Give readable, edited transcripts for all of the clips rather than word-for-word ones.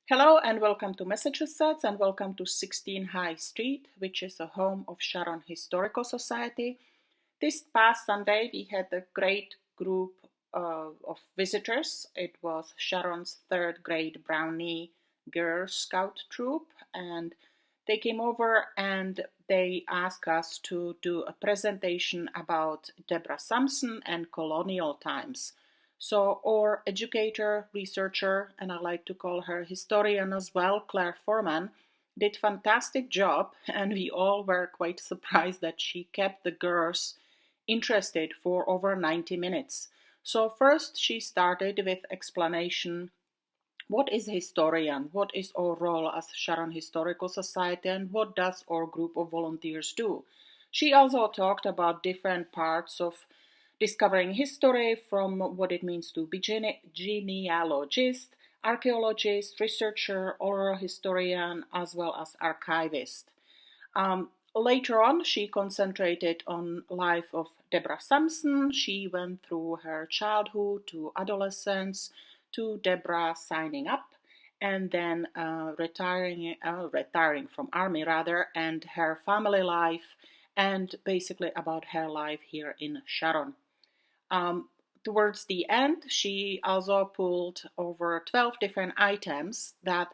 Hello and welcome to Massachusetts and welcome to 16 High Street, which is the home of Sharon Historical Society. This past Sunday we had a great group of visitors. It was Sharon's third grade Brownie Girl Scout troop, and they came over and they asked us to do a presentation about Deborah Sampson and colonial times. So our educator, researcher, and I like to call her historian as well, Claire Forman, did fantastic job, and we all were quite surprised that she kept the girls interested for over 90 minutes. So first she started with explanation. What is a historian? What is our role as Sharon Historical Society, and what does our group of volunteers do? She also talked about different parts of discovering history, from what it means to be genealogist, archaeologist, researcher, oral historian, as well as archivist. Later on, she concentrated on life of Deborah Sampson. She went through her childhood to adolescence, to Deborah signing up, and then retiring from army rather, and her family life, and basically about her life here in Sharon. Towards the end, she also pulled over 12 different items that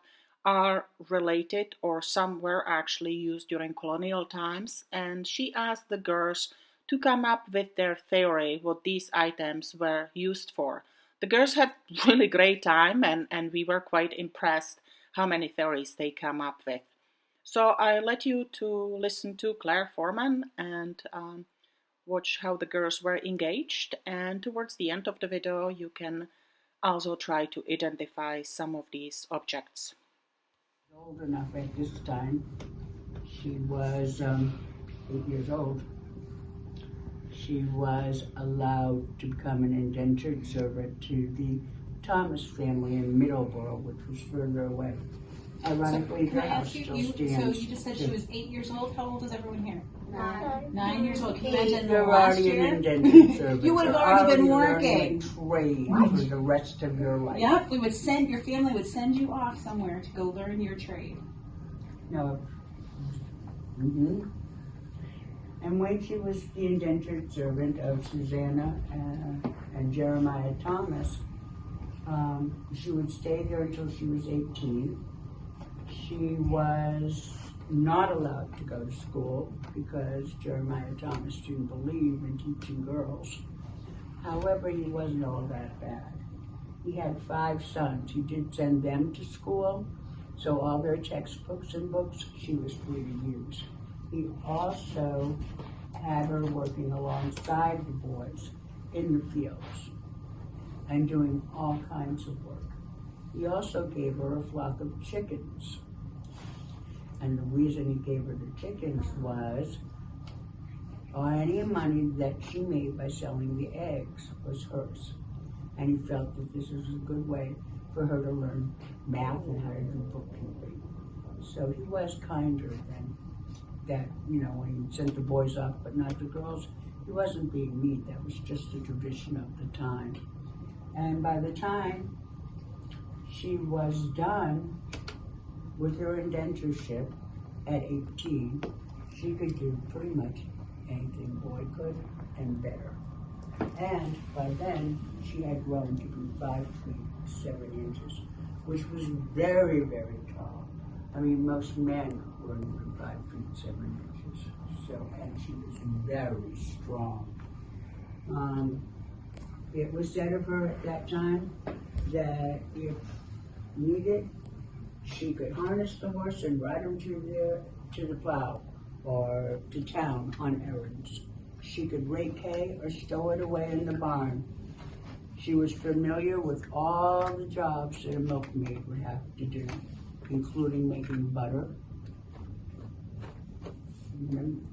are related, or some were actually used during colonial times, and she asked the girls to come up with their theory what these items were used for. The girls had really great time, and we were quite impressed how many theories they come up with. So I let you to listen to Claire Forman and watch how the girls were engaged, and towards the end of the video you can also try to identify some of these objects. Old enough at this time. She was 8 years old. She was allowed to become an indentured servant to the Thomas family in Middleborough, which was further away. Ironically, Can the I house ask you, still so stands. you just said she was 8 years old. How old is everyone here? 9. 9 years old. Can you imagine You're last already year? an indentured servant. You would have You're already been learning working. a trade for the rest of your life. Yep, your family would send you off somewhere to go learn your trade. No. And when she was the indentured servant of Susanna and Jeremiah Thomas, she would stay there until she was 18. She was not allowed to go to school because Jeremiah Thomas didn't believe in teaching girls. However, he wasn't all that bad. He had 5 sons. He did send them to school, so all their textbooks and books she was free to use. He also had her working alongside the boys in the fields and doing all kinds of work. He also gave her a flock of chickens. And the reason he gave her the chickens was any money that she made by selling the eggs was hers. And he felt that this was a good way for her to learn math and how to do bookkeeping. So he was kinder than that, when he sent the boys off but not the girls. He wasn't being mean. That was just the tradition of the time. And by the time she was done with her indentureship at 18, she could do pretty much anything boy could and better. And by then, she had grown to be 5 feet 7 inches, which was very, very tall. I mean, most men were 5 feet 7 inches. So, and she was very strong. It was said of her at that time that if needed, she could harness the horse and ride him to the plow or to town on errands. She could rake hay or stow it away in the barn. She was familiar with all the jobs that a milkmaid would have to do, including making butter.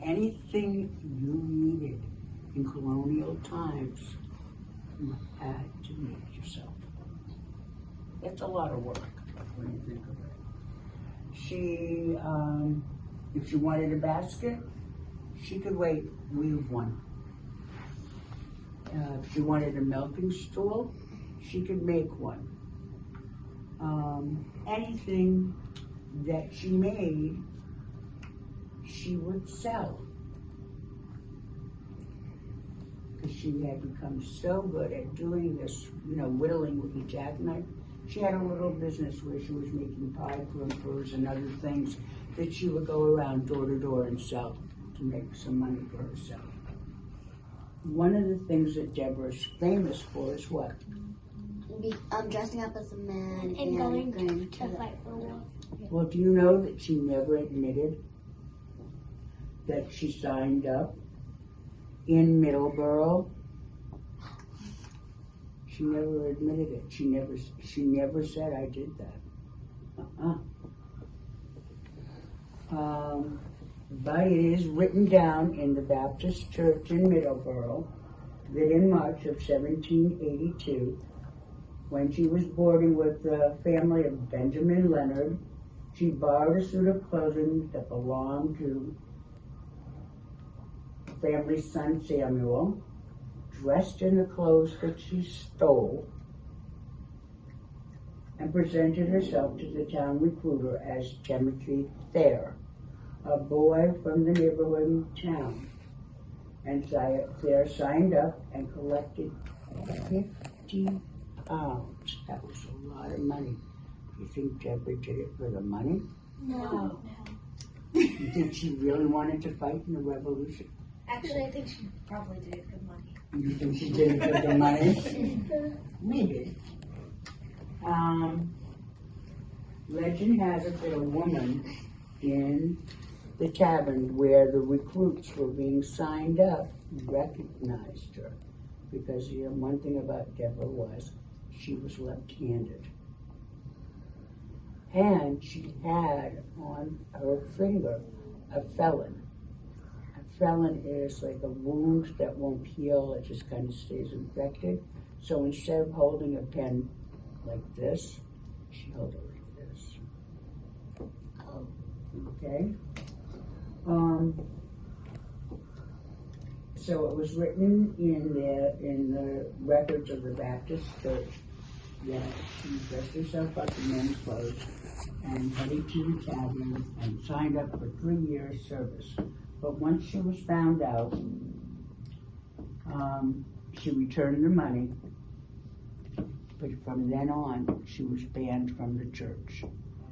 Anything you needed in colonial times, you had to make yourself. That's a lot of work when you think of it. She, if she wanted a basket, she could weave one. If she wanted a milking stool, she could make one. anything that she made, she would sell. Because she had become so good at doing this, whittling with a jackknife. She had a little business where she was making pie crimpers and other things that she would go around door to door and sell to make some money for herself. One of the things that Deborah's famous for is what? Dressing up as a man and going to fight for war. Well, do you know that she never admitted that she signed up in Middleborough? She never admitted it. She never said, I did that. But it is written down in the Baptist Church in Middleborough that in March of 1782, when she was boarding with the family of Benjamin Leonard, she borrowed a suit of clothing that belonged to the family's son Samuel, dressed in the clothes that she stole, and presented herself to the town recruiter as Timothy Thayer, a boy from the neighboring town. And Thayer signed up and collected £50. That was a lot of money. You think Deborah did it for the money? No. You think she really wanted to fight in the revolution? Actually, I think she probably did it for money. You think she did it for the money? Maybe. Legend has it that a woman in the tavern where the recruits were being signed up recognized her, because one thing about Deborah was she was left-handed. And she had on her finger a felon. A felon is like a wound that won't heal, it just kind of stays infected. So instead of holding a pen like this, she held it like this. Okay? So it was written in the records of the Baptist Church that she dressed herself up in men's clothes and headed to the tavern and signed up for 3 years service. But once she was found out, she returned the money, but from then on, she was banned from the church.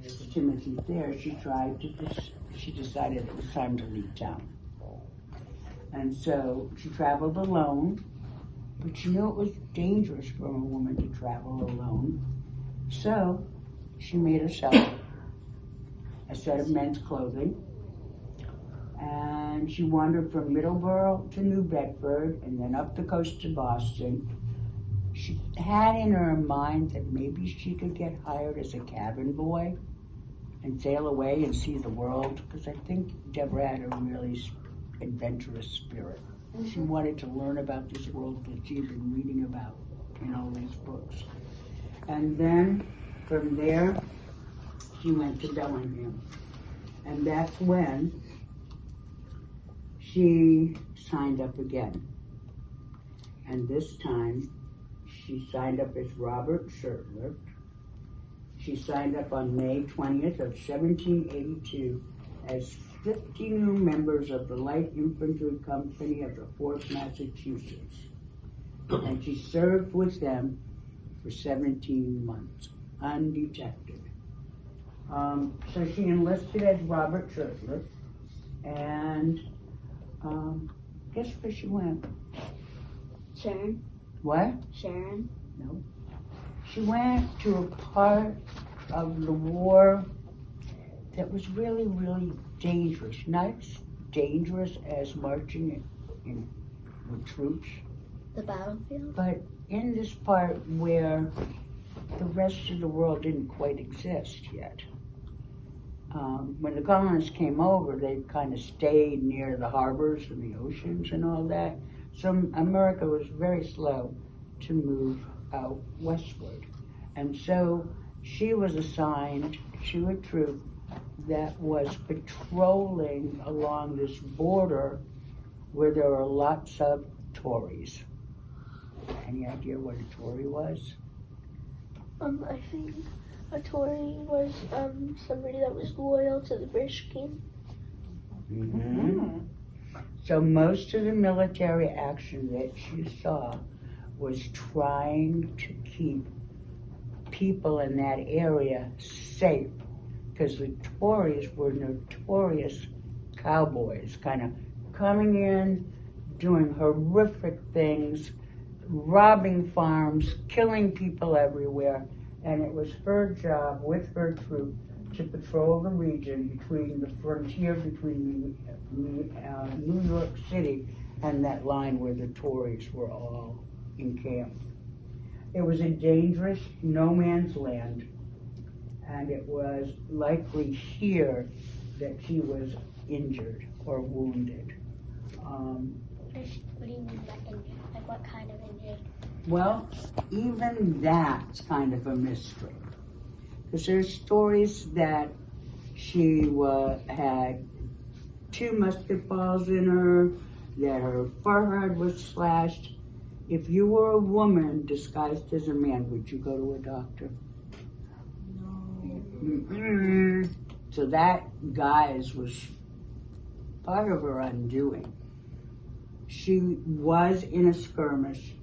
As Timothy there, she decided it was time to leave town. And so she traveled alone, but she knew it was dangerous for a woman to travel alone. So she made herself a set of men's clothing, and she wandered from Middleborough to New Bedford and then up the coast to Boston. She had in her mind that maybe she could get hired as a cabin boy and sail away and see the world, because I think Deborah had a really adventurous spirit. She wanted to learn about this world that she had been reading about in all these books. And then from there, she went to Bellingham. And that's when she signed up again. And this time, she signed up as Robert Shirtlift. She signed up on May 20th of 1782 as 50 new members of the Light Infantry Company of the 4th Massachusetts. And she served with them for 17 months, undetected. So she enlisted as Robert Shirtliff, and guess where she went? Sharon? What? Sharon? No. She went to a part of the war that was really, really dangerous. Not as dangerous as marching in with troops, The battlefield? but in this part where the rest of the world didn't quite exist yet. When the colonists came over, they kind of stayed near the harbors and the oceans and all that. So America was very slow to move out westward. And so she was assigned to a troop that was patrolling along this border where there were lots of Tories. Any idea what a Tory was? I think a Tory was somebody that was loyal to the British king. Mm-hmm. So most of the military action that you saw was trying to keep people in that area safe, because the Tories were notorious cowboys, kind of coming in, doing horrific things, robbing farms, killing people everywhere, and it was her job with her troop to patrol the region between the frontier between New York City and that line where the Tories were all encamped. It was a dangerous no man's land, and it was likely here that she was injured or wounded. What do you mean by injured? Like what kind of injured? Well, even that's kind of a mystery. Because there's stories that she had 2 musket balls in her, that her forehead was slashed. If you were a woman disguised as a man, would you go to a doctor? No. Mm-mm. So that, guys, was part of her undoing. She was in a skirmish,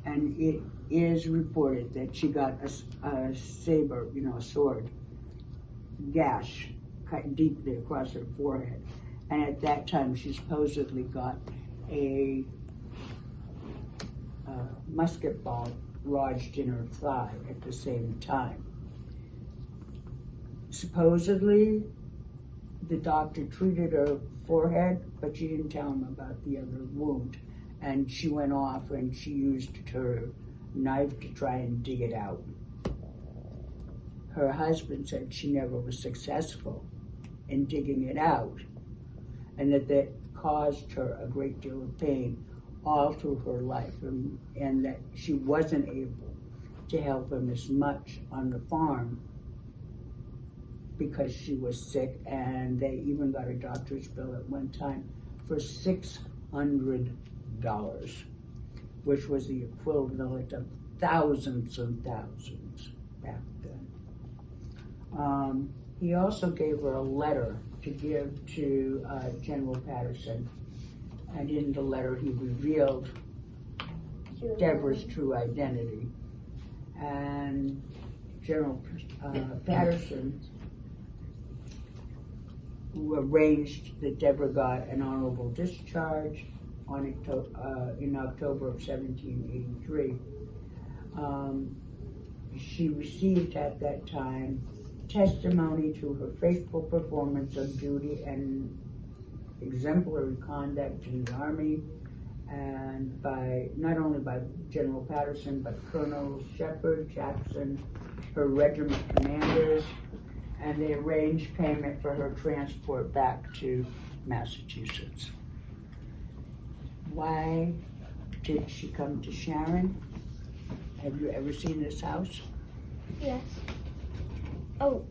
and it is reported that she got a saber, a sword, gash cut deeply across her forehead. And at that time, she supposedly got a musket ball lodged in her thigh at the same time. Supposedly, the doctor treated her forehead, but she didn't tell him about the other wound. And she went off and she used her knife to try and dig it out. Her husband said she never was successful in digging it out, and that caused her a great deal of pain all through her life, and that she wasn't able to help him as much on the farm because she was sick, and they even got a doctor's bill at one time for $600, which was the equivalent of thousands and thousands back then. He also gave her a letter to give to General Patterson, and in the letter he revealed Deborah's true identity. And General Patterson, who arranged that Deborah got an honorable discharge in October of 1783. She received at that time testimony to her faithful performance of duty and exemplary conduct in the Army, and not only by General Patterson, but Colonel Shepard, Jackson, her regiment commanders, and they arranged payment for her transport back to Massachusetts. Why did she come to Sharon? Have you ever seen this house? Yes. Oh.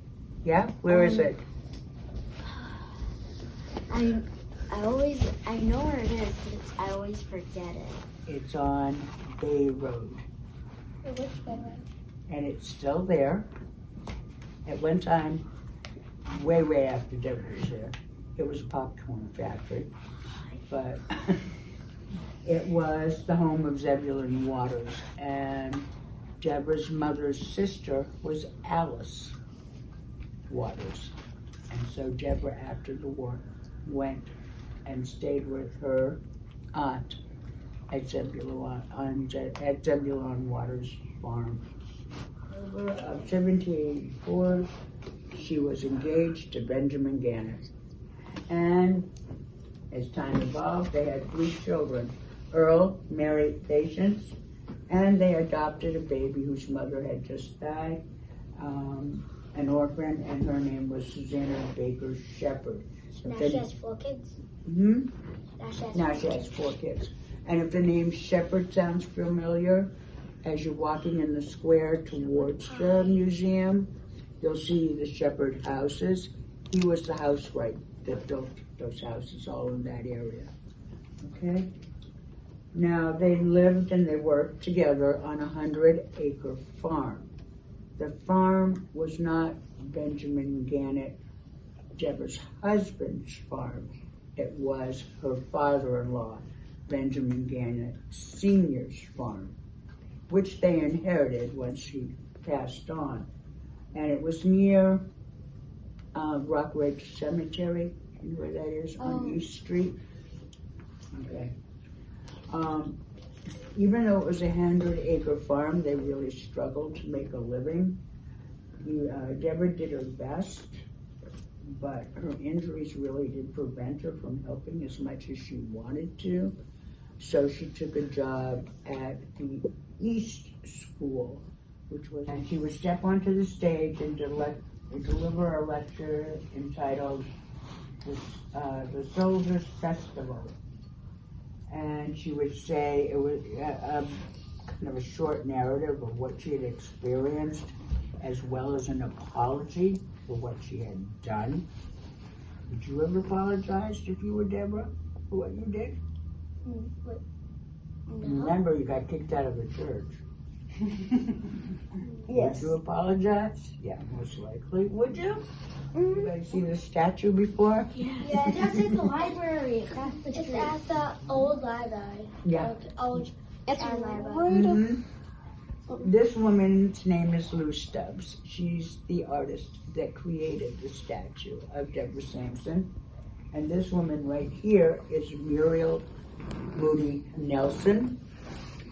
Yeah? Where is it? I know where it is, but I always forget it. It's on Bay Road. Which way? And it's still there. At one time, way after Deborah was there, it was a popcorn factory. But it was the home of Zebulon Waters, and Deborah's mother's sister was Alice Waters. And so Deborah, after the war, went and stayed with her aunt at Zebulon Waters' farm. October of 1784, she was engaged to Benjamin Gannett. And as time evolved, they had 3 children. Earl married Patience, and they adopted a baby whose mother had just died, an orphan, and her name was Susanna Baker Shepherd. Now she has 4 kids. Hmm? Now She has 4 kids. And if the name Shepherd sounds familiar, as you're walking in the square towards the museum, you'll see the Shepherd houses. He was the housewright that built those houses all in that area. Okay? Now, they lived and they worked together on a 100-acre farm. The farm was not Benjamin Gannett, Deborah's husband's farm. It was her father-in-law, Benjamin Gannett Sr.'s farm, which they inherited once he passed on. And it was near Rock Ridge Cemetery. You know where that is? On East Street. Okay. Even though it was a 100-acre farm, they really struggled to make a living. Deborah did her best, but her injuries really did prevent her from helping as much as she wanted to. So she took a job at the East School, and she would step onto the stage and deliver a lecture entitled The Soldiers Festival. And she would say it was kind of a short narrative of what she had experienced, as well as an apology for what she had done. Did you ever apologize if you were Deborah for what you did? No. Remember, you got kicked out of the church. Yes. Would you apologize? Yeah, most likely. Would you? You guys seen the statue before? Yeah, that's at the library across the It's street. at the old library. Yeah. The old It's library. Mhm. This woman's name is Lou Stubbs. She's the artist that created the statue of Deborah Sampson. And this woman right here is Muriel Moody Nelson.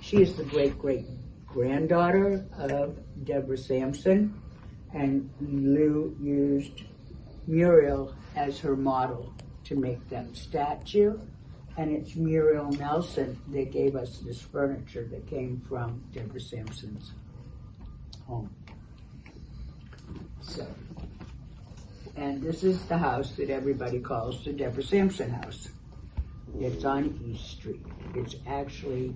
She is the great-great-granddaughter of Deborah Sampson. And Lou used Muriel as her model to make that statue. And it's Muriel Nelson that gave us this furniture that came from Deborah Sampson's home. So, and this is the house that everybody calls the Deborah Sampson house. It's on East Street. It's actually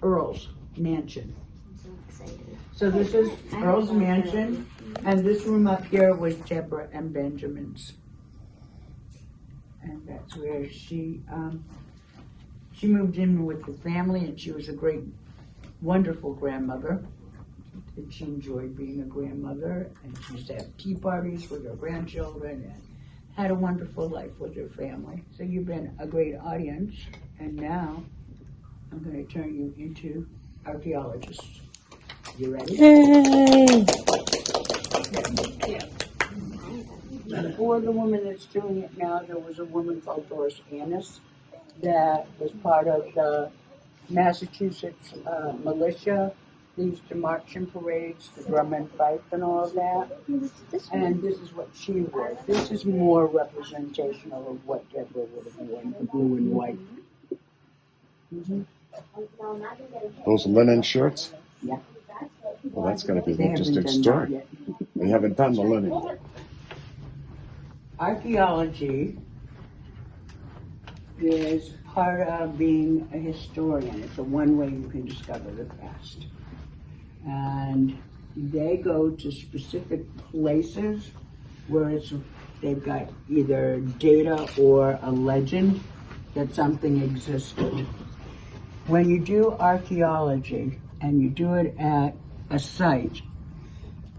Earl's mansion. I'm so excited. So this is Earl's mansion, and this room up here was Deborah and Benjamin's. And that's where she moved in with the family, and she was a great, wonderful grandmother. And she enjoyed being a grandmother, and she used to have tea parties with her grandchildren, and had a wonderful life with her family. So you've been a great audience, and now I'm going to turn you into archaeologists. You ready? Yay! Before the woman that's doing it now, there was a woman called Doris Annis that was part of the Massachusetts militia. They used to march in parades, the drum and fife and all of that. And this is what she wore. This is more representational of what Deborah would have worn, the blue and white. Mm-hmm. Those linen shirts? Yeah. Well, that's going to be They an haven't interesting done that story. yet. We haven't done the linen yet. Archaeology is part of being a historian. It's a one way you can discover the past. And they go to specific places where they've got either data or a legend that something existed. When you do archaeology and you do it at a site,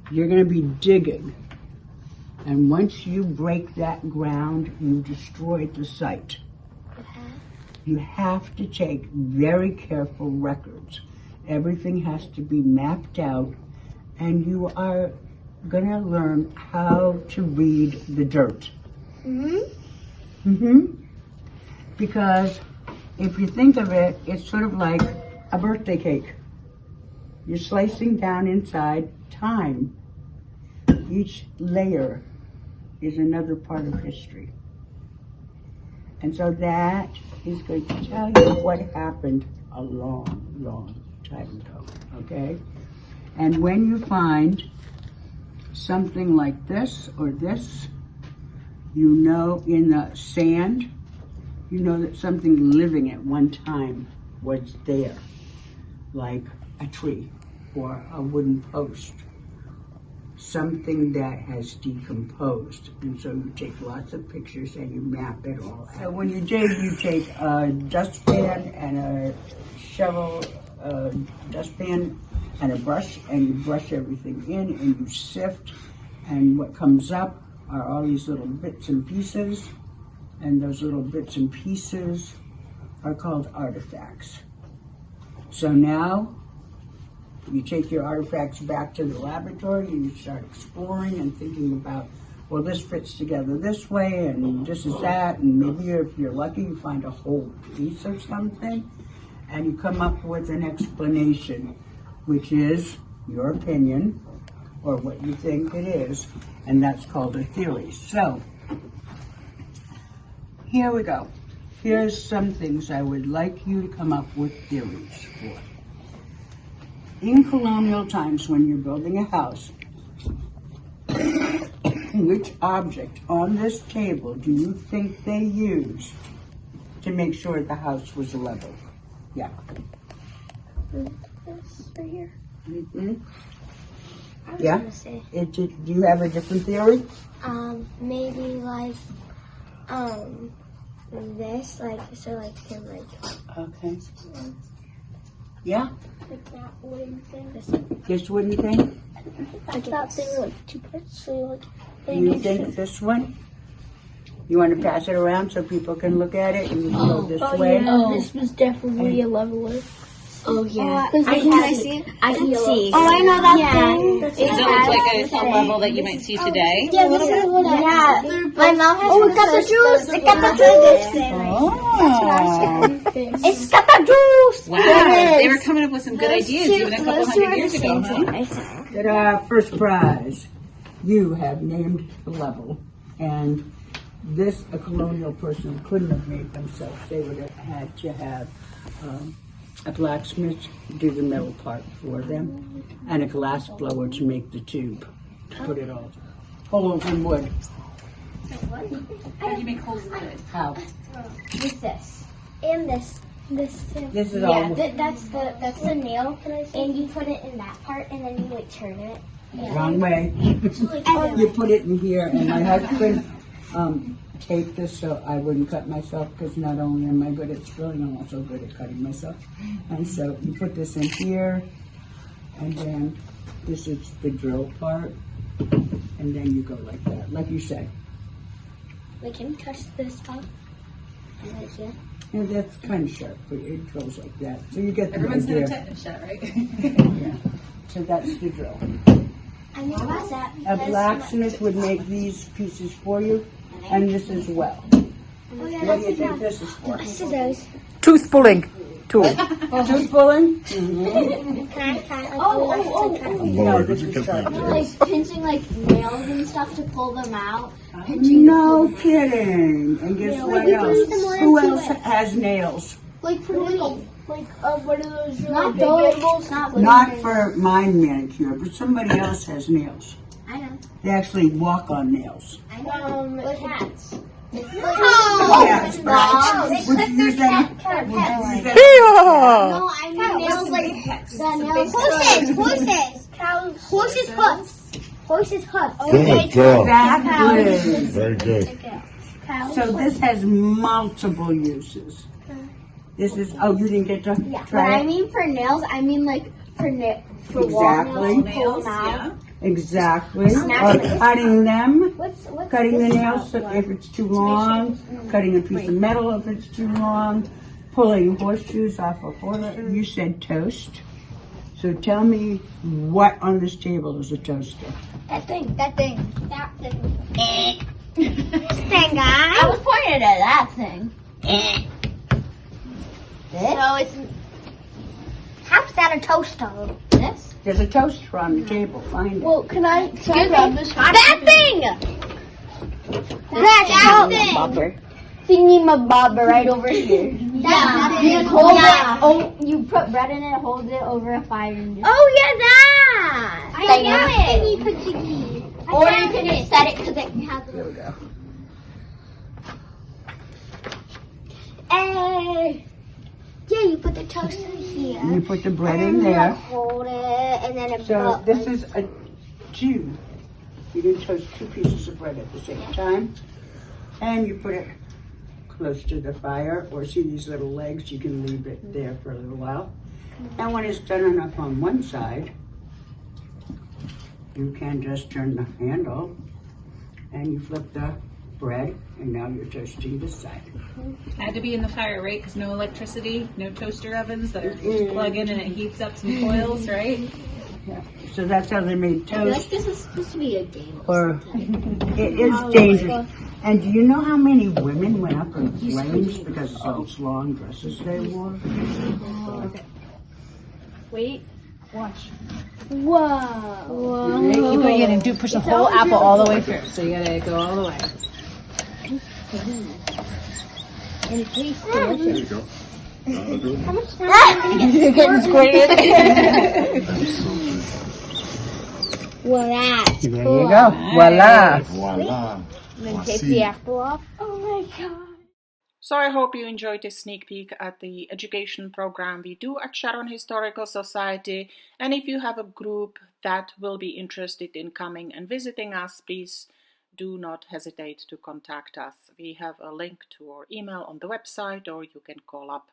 you're going to be digging. And once you break that ground, you destroyed the site. You have to take very careful records. Everything has to be mapped out, and you are going to learn how to read the dirt. Because if you think of it, it's sort of like a birthday cake. You're slicing down inside time. Each layer is another part of history. And so that is going to tell you what happened a long, long time ago, okay? And when you find something like this or this, you know in the sand, you know that something living at one time was there, like a tree or a wooden post. Something that has decomposed. And so you take lots of pictures and you map it all out. So when you dig, you take a dustpan and a shovel, dustpan and a brush, and you brush everything in, and you sift, and what comes up are all these little bits and pieces, and those little bits and pieces are called artifacts. So now you take your artifacts back to the laboratory and you start exploring and thinking about, well, this fits together this way and this is that, and maybe if you're lucky you find a whole piece of something and you come up with an explanation, which is your opinion or what you think it is, and that's called a theory. So here we go. Here's some things I would like you to come up with theories for. In colonial times, when you're building a house, which object on this table do you think they used to make sure the house was level? Yeah. This right here. Mm-hmm. I was Yeah. gonna say, Do you have a different theory? maybe like, this, like, so like, can like, Okay. Yeah. Like that wooden thing. This wooden thing? Like that thing with like two parts. So like, You think this one? You want to pass it around so people can look at it and you go this way? Yeah, this was definitely a leveler. oh yeah, I see it. I can see. Oh, I know that thing. Does it look like a level that you might see today? Yeah, this is what Yeah, my mom has. Oh, it got the juice! It got the juice! Oh. It's got the juice! Wow, they were coming up with some good ideas even a couple hundred years ago, huh? Ta-da, first prize. You have named the level. And this, a colonial person couldn't have made themselves. They would have had to have a blacksmith do the metal part for them and a glass blower to make the tube, to put it all. Holes in wood. How do you make holes in the wood? How? With this. And this. This too. This is all. That's the nail, and you put it in that part, and then you like turn it. Wrong way. You put it in here, and my husband taped this so I wouldn't cut myself, because not only am I good at spilling, I'm also good at cutting myself. And so you put this in here, and then this is the drill part, and then you go like that, like you said. We can touch this up. Right here. And that's kind of sharp, but it goes like that. So you get the Everyone's got a idea. tetanus shot, right? Yeah. So that's the drill. I know about that. A blacksmith would make these pieces for you, and this as well. Oh, yeah, What do you think this is for? scissors. Tooth pulling tool. Tooth pulling? Mm-hmm. Can I No, this is sharp. Like pinching like nails and stuff to pull them out. No kidding. And guess what else? Who else has nails? Like for little, like what are those? Not Big those. animals? Not for my manicure, but somebody else has nails. I know. They actually walk on nails. I know. Like hats. Yes, right. Would you use that? Would you use that? No, I mean nails like the nails. Horses' hooves. Horses' hooves. Good girl. Exactly. Very good. So this has multiple uses. This is, oh, you didn't get to When try I it? mean for nails, I mean like for Exactly. walnuts, Nails, yeah. Exactly. Snap Or it. cutting them. What's Cutting the this nails called? if it's too long. Cutting a piece of metal if it's too long. Pulling horseshoes off a horse. You said toast. So tell me what on this table is a toaster? That thing. That thing. This thing, guys. I was pointing at that thing. So it's. How's that a toaster? This? There's a toaster on the table. Find it. Well, can I grab this? That thing! That thing. Thingy my bobber right over here. Yeah. You hold it. Oh, you put bread in it, hold it over a fire, and just. Oh yeah, that. I Bang know it. it. Or you can just set it because it has. There we go. Hey. Yeah, you put the toaster here. You put the bread And in then there. hold it, and then it. So this is a tube. You can toast two pieces of bread at the same time. And you put it close to the fire, or see these little legs, you can leave it there for a little while. And when it's done enough on one side, you can just turn the handle and you flip the bread, and now you're toasting this side. Had to be in the fire, right? Because no electricity, no toaster ovens that are just plug in and it heats up some coils, right? Yeah. So that's how they made I feel like toast. this is supposed to be a game. Or it is dangerous. And do you know how many women went up in flames because of those long dresses they wore? Wait. Watch. Whoa. Keep going in and push the whole apple all the way through. So you gotta go all the way. And it tastes There delicious. you go. That'll do it. How much time are we You're getting squirted. Well, that's There cool. you go. Voila. Voila. And then take the apple off. Oh my god. So I hope you enjoyed this sneak peek at the education program we do at Sharon Historical Society. And if you have a group that will be interested in coming and visiting us, please do not hesitate to contact us. We have a link to our email on the website, or you can call up.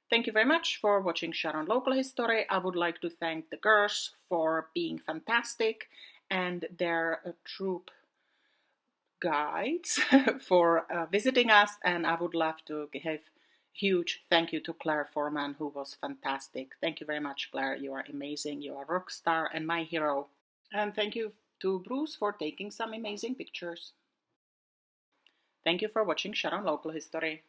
Thank you very much for watching Sharon Local History. I would like to thank the girls for being fantastic and their troop guides for visiting us, and I would love to give huge thank you to Claire Forman, who was fantastic. Thank you very much, Claire. You are amazing. You are a rock star and my hero. And thank you to Bruce for taking some amazing pictures. Thank you for watching Sharon Local History.